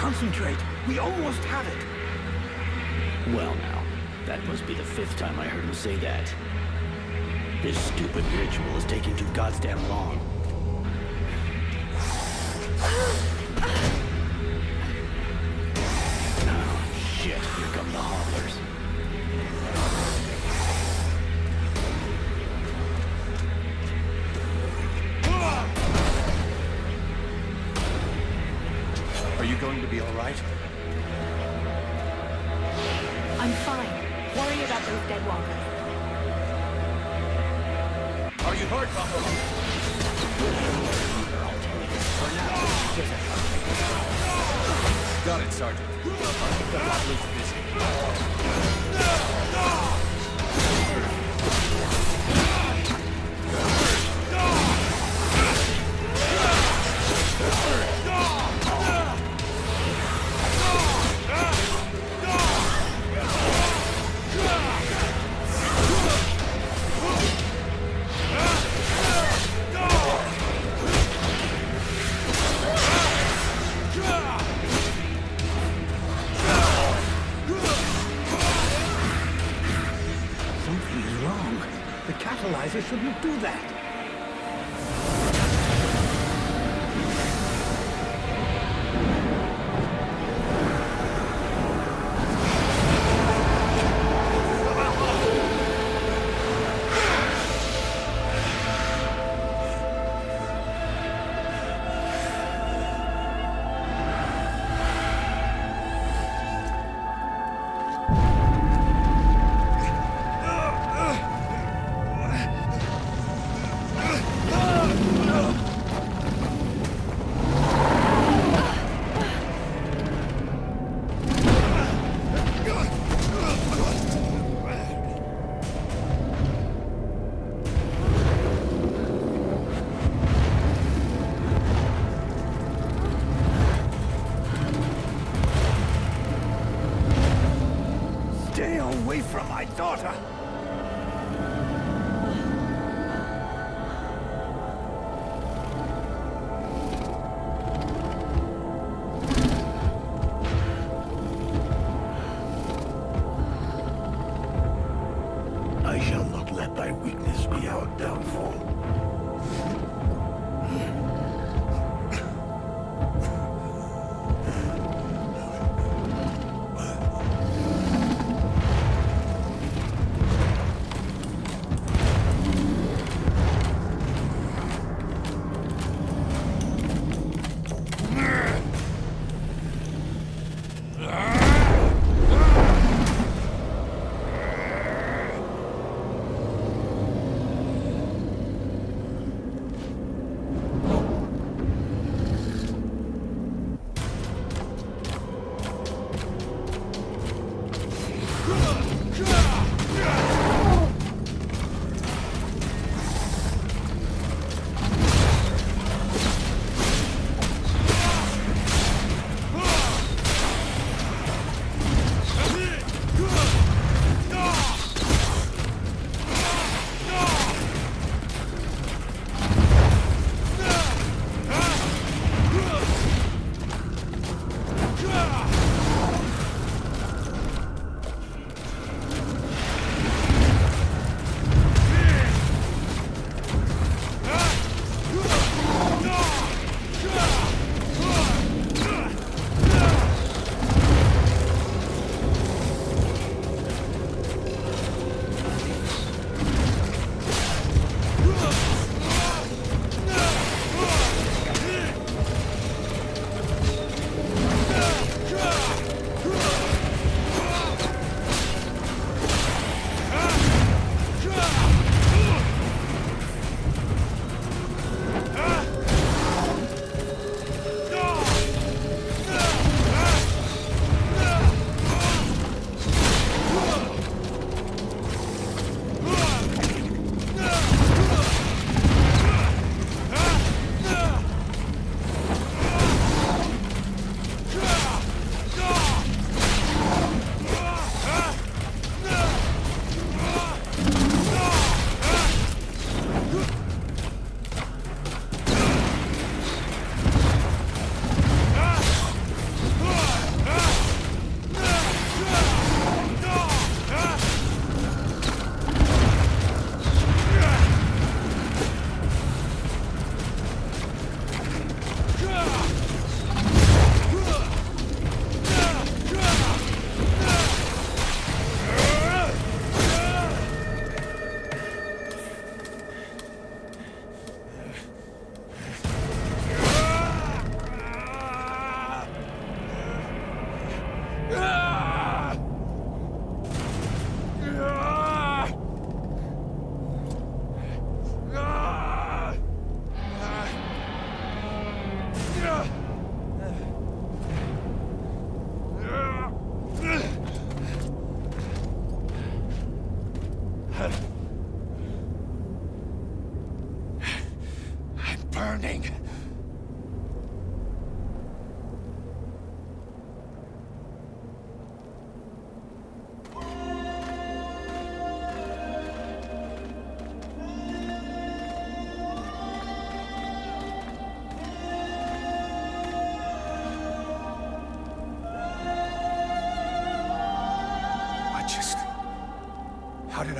Concentrate. We almost have it. Well now, that must be the 5th time I heard him say that. This stupid ritual is taking too goddamn long. Oh, shit, here come the hobblers. Are you going to be all right? I'm fine. Worry about those dead walkers. Are you hurt, Buffalo? Got it, Sergeant. The Buffalo's busy. Something's wrong. The catalyzer shouldn't do that. Stay away from my daughter! I shall not let thy weakness be our downfall.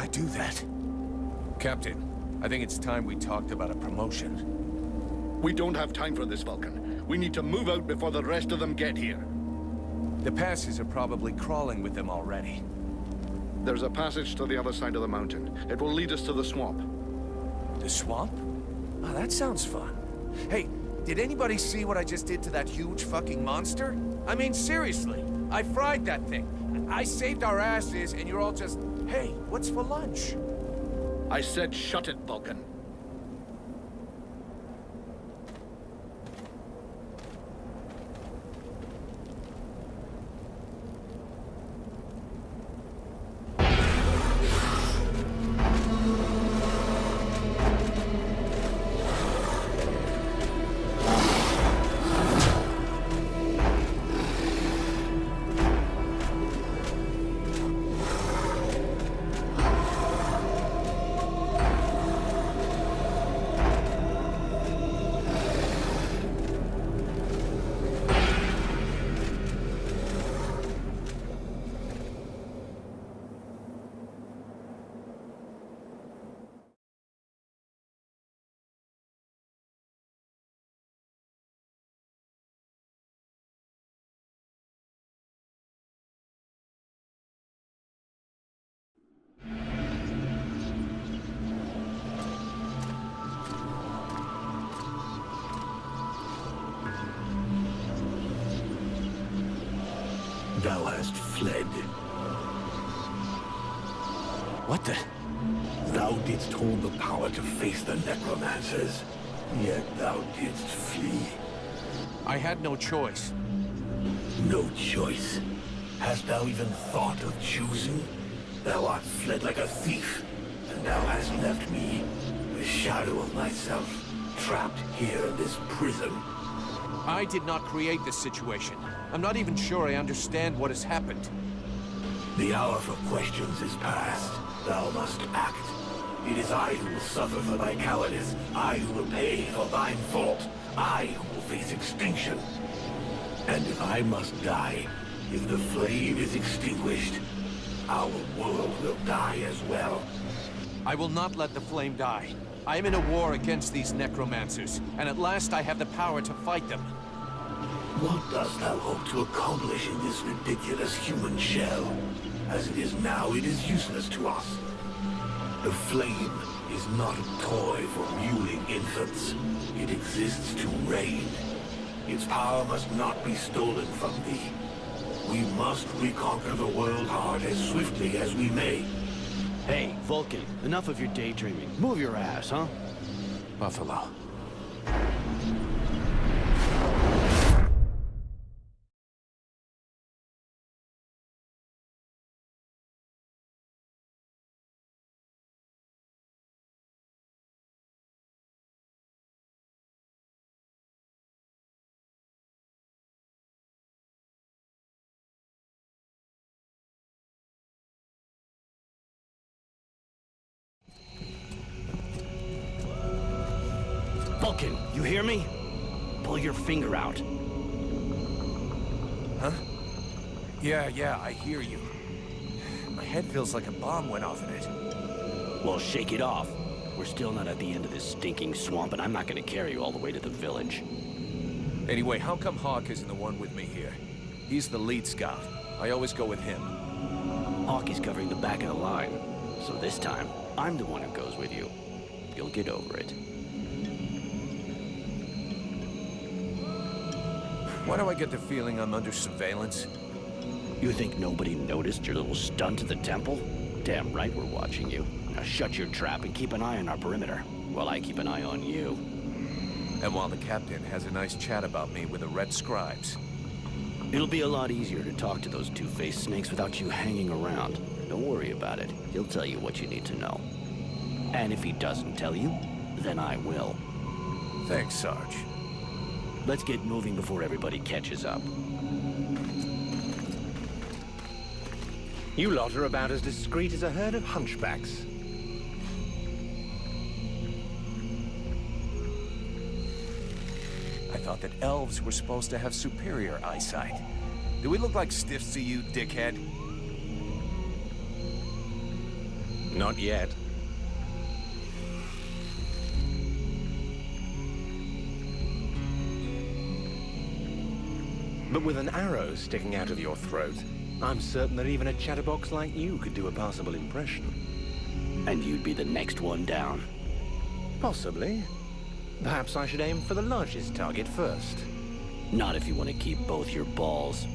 I do that? Captain, I think it's time we talked about a promotion. We don't have time for this, Vulcan. We need to move out before the rest of them get here. The passes are probably crawling with them already. There's a passage to the other side of the mountain. It will lead us to the swamp. The swamp? Oh, that sounds fun. Hey, did anybody see what I just did to that huge fucking monster? I mean, seriously, I fried that thing. I saved our asses, and you're all just, hey, what's for lunch? I said shut it, Vulcan. Thou hast fled. What the? Thou didst hold the power to face the necromancers, yet thou didst flee. I had no choice. No choice. Hast thou even thought of choosing? Thou art fled like a thief, and thou hast left me, the shadow of myself, trapped here in this prison. I did not create this situation. I'm not even sure I understand what has happened. The hour for questions is past. Thou must act. It is I who will suffer for thy cowardice. I who will pay for thine fault. I who will face extinction. And if I must die, if the flame is extinguished, our world will die as well. I will not let the flame die. I am in a war against these necromancers, and at last I have the power to fight them. What dost thou hope to accomplish in this ridiculous human shell? As it is now, it is useless to us. The flame is not a toy for mewling infants. It exists to reign. Its power must not be stolen from thee. We must reconquer the world heart as swiftly as we may. Hey, Vulcan, enough of your daydreaming. Move your ass, huh? Buffalo. Vulcan, you hear me? Pull your finger out. Huh? Yeah, I hear you. My head feels like a bomb went off in it. Well, shake it off. We're still not at the end of this stinking swamp, and I'm not gonna carry you all the way to the village. Anyway, how come Hawk isn't the one with me here? He's the lead scout. I always go with him. Hawk is covering the back of the line. So this time, I'm the one who goes with you. You'll get over it. Why do I get the feeling I'm under surveillance? You think nobody noticed your little stunt at the temple? Damn right we're watching you. Now shut your trap and keep an eye on our perimeter, while I keep an eye on you. And while the captain has a nice chat about me with the red scribes. It'll be a lot easier to talk to those two-faced snakes without you hanging around. Don't worry about it. He'll tell you what you need to know. And if he doesn't tell you, then I will. Thanks, Sarge. Let's get moving before everybody catches up. You lot are about as discreet as a herd of hunchbacks. I thought that elves were supposed to have superior eyesight. Do we look like stiffs to you, dickhead? Not yet. But with an arrow sticking out of your throat, I'm certain that even a chatterbox like you could do a passable impression. And you'd be the next one down. Possibly. Perhaps I should aim for the largest target first. Not if you want to keep both your balls.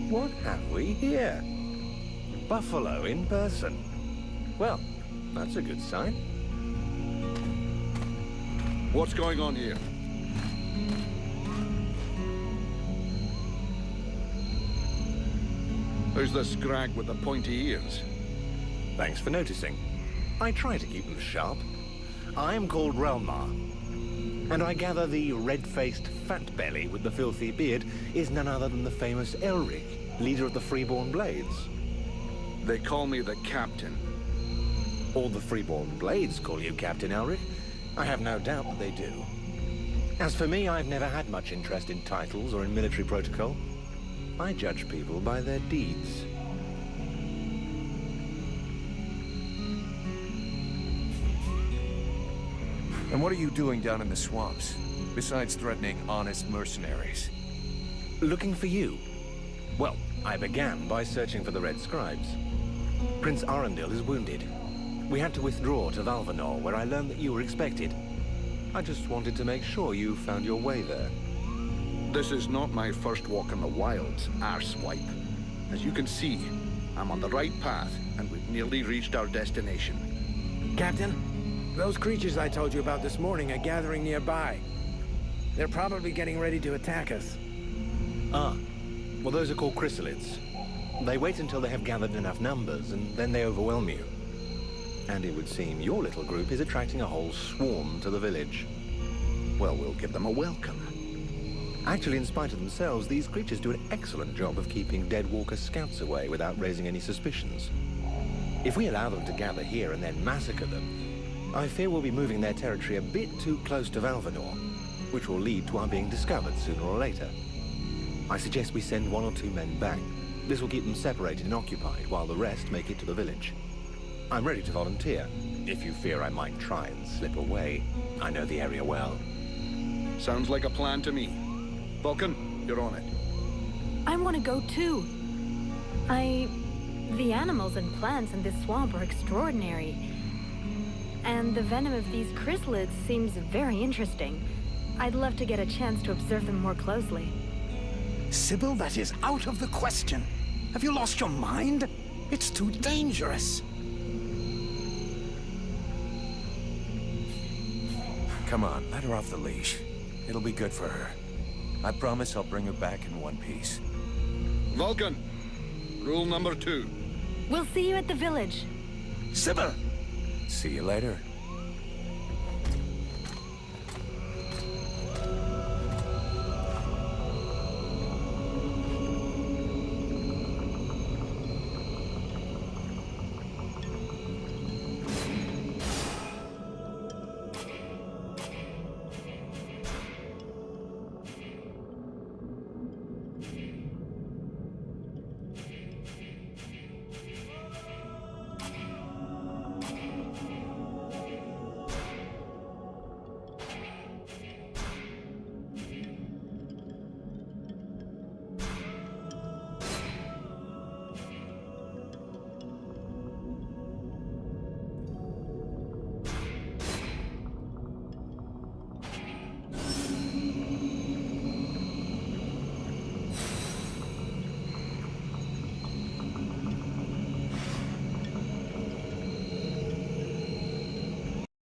What have we here? Buffalo in person. Well, that's a good sign. What's going on here? Who's the scrag with the pointy ears? Thanks for noticing. I try to keep them sharp. I am called Relmar, and I gather the red-faced fat belly with the filthy beard is none other than the famous Elric, leader of the Freeborn Blades. They call me the Captain. All the Freeborn Blades call you Captain Elric. I have no doubt that they do. As for me, I've never had much interest in titles or in military protocol. I judge people by their deeds. And what are you doing down in the swamps, besides threatening honest mercenaries? Looking for you. Well, I began by searching for the Red Scribes. Prince Arundel is wounded. We had to withdraw to Valvanor, where I learned that you were expected. I just wanted to make sure you found your way there. This is not my first walk in the wilds, arsewipe. As you can see, I'm on the right path, and we've nearly reached our destination. Captain, those creatures I told you about this morning are gathering nearby. They're probably getting ready to attack us. Ah, well, those are called chrysalids. They wait until they have gathered enough numbers, and then they overwhelm you. And it would seem your little group is attracting a whole swarm to the village. Well, we'll give them a welcome. Actually, in spite of themselves, these creatures do an excellent job of keeping Deadwalker scouts away without raising any suspicions. If we allow them to gather here and then massacre them, I fear we'll be moving their territory a bit too close to Valvanor, which will lead to our being discovered sooner or later. I suggest we send 1 or 2 men back. This will keep them separated and occupied while the rest make it to the village. I'm ready to volunteer, if you fear I might try and slip away. I know the area well. Sounds like a plan to me. Vulcan, you're on it. I want to go too. The animals and plants in this swamp are extraordinary. And the venom of these chrysalids seems very interesting. I'd love to get a chance to observe them more closely. Sybil, that is out of the question. Have you lost your mind? It's too dangerous. Come on, let her off the leash. It'll be good for her. I promise I'll bring her back in one piece. Vulcan, rule number 2. We'll see you at the village. Sybil! See you later.